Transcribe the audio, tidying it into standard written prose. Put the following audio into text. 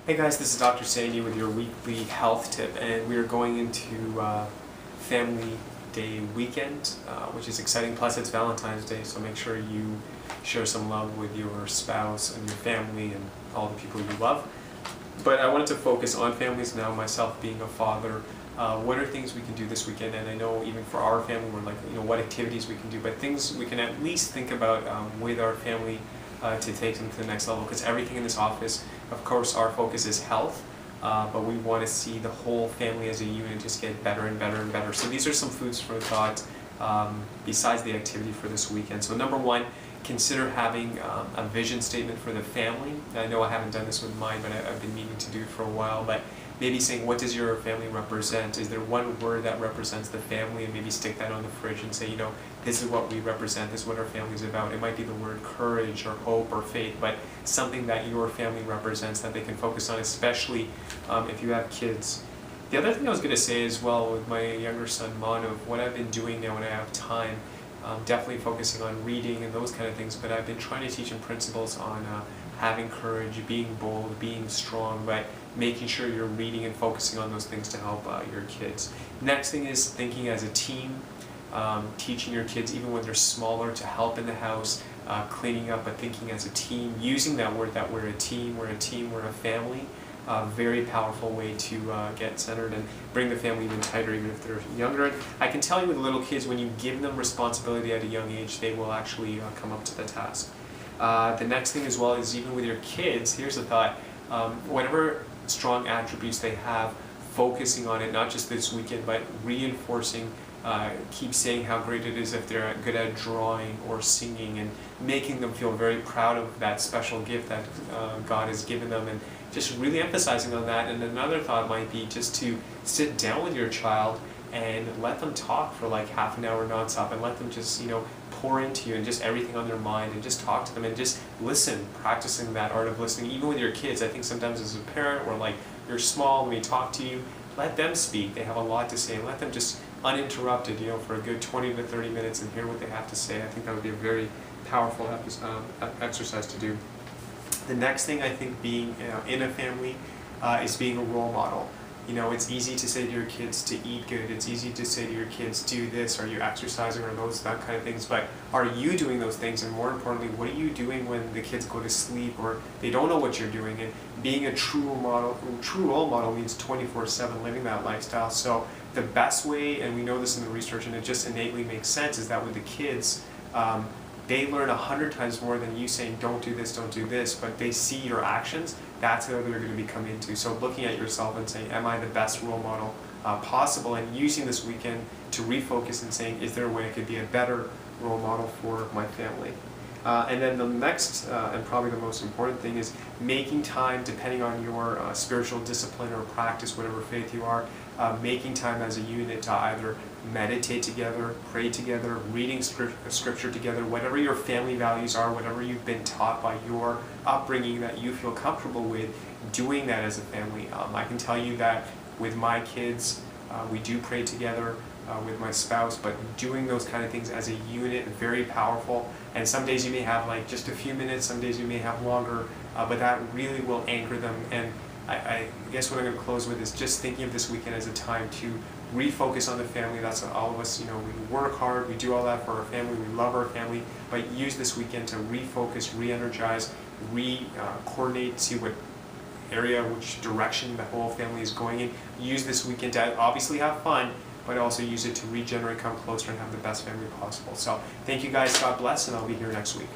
Hey guys, this is Dr. Sandy with your weekly health tip, and we are going into Family Day weekend, which is exciting. Plus, it's Valentine's Day, so make sure you share some love with your spouse and your family and all the people you love. But I wanted to focus on families now, myself being a father. What are things we can do this weekend? And I know even for our family, we're like, what activities we can do, but things we can at least think about with our family to take them to the next level, because everything in this office, of course, our focus is health, but we want to see the whole family as a unit just get better and better and better. So these are some foods for thought besides the activity for this weekend. So number one, consider having a vision statement for the family. I know I haven't done this with mine, but I've been meaning to do it for a while. But maybe saying, what does your family represent? Is there one word that represents the family? And maybe stick that on the fridge and say, this is what we represent, this is what our family is about. It might be the word courage or hope or faith, but something that your family represents that they can focus on, especially if you have kids. The other thing I was going to say as well with my younger son, Manav, what I've been doing now when I have time, definitely focusing on reading and those kind of things, but I've been trying to teach him principles on having courage, being bold, being strong, but making sure you're reading and focusing on those things to help your kids. Next thing is thinking as a team, teaching your kids, even when they're smaller, to help in the house, cleaning up, but thinking as a team, using that word that we're a team, we're a family. Very powerful way to get centered and bring the family even tighter, even if they're younger. I can tell you with little kids, when you give them responsibility at a young age, they will actually come up to the task. The next thing as well is, even with your kids, here's a thought, whatever strong attributes they have, focusing on it, not just this weekend, but reinforcing, keep saying how great it is if they're good at drawing or singing, and making them feel very proud of that special gift that God has given them, and just really emphasizing on that. And another thought might be just to sit down with your child and let them talk for like half an hour nonstop, and let them just pour into you and just everything on their mind, and just talk to them and just listen, practicing that art of listening. Even with your kids, I think sometimes as a parent, or like you're small, when they talk to you, let them speak. They have a lot to say, and let them just uninterrupted, for a good 20 to 30 minutes and hear what they have to say. I think that would be a very powerful exercise to do. The next thing, I think, being in a family is being a role model. It's easy to say to your kids to eat good. It's easy to say to your kids, do this, are you exercising, or that kind of things. But are you doing those things? And more importantly, what are you doing when the kids go to sleep or they don't know what you're doing? And being a true role model means 24/7 living that lifestyle. So the best way, and we know this in the research, and it just innately makes sense, is that with the kids, they learn 100 times more than you saying, don't do this, but they see your actions. That's how they're going to become into. So looking at yourself and saying, am I the best role model possible? And using this weekend to refocus and saying, is there a way I could be a better role model for my family? And then the next, and probably the most important thing, is making time, depending on your spiritual discipline or practice, whatever faith you are, making time as a unit to either meditate together, pray together, reading scripture together, whatever your family values are, whatever you've been taught by your upbringing that you feel comfortable with, doing that as a family. I can tell you that with my kids, we do pray together, with my spouse, but doing those kind of things as a unit, very powerful. And some days you may have like just a few minutes, some days you may have longer, but that really will anchor them. And I guess what I'm going to close with is just thinking of this weekend as a time to refocus on the family. That's all of us, we work hard, we do all that for our family, we love our family, but use this weekend to refocus, re-energize, coordinate, see what area, which direction the whole family is going in. Use this weekend to obviously have fun, but also use it to regenerate, come closer, and have the best family possible. So thank you guys, God bless, and I'll be here next week.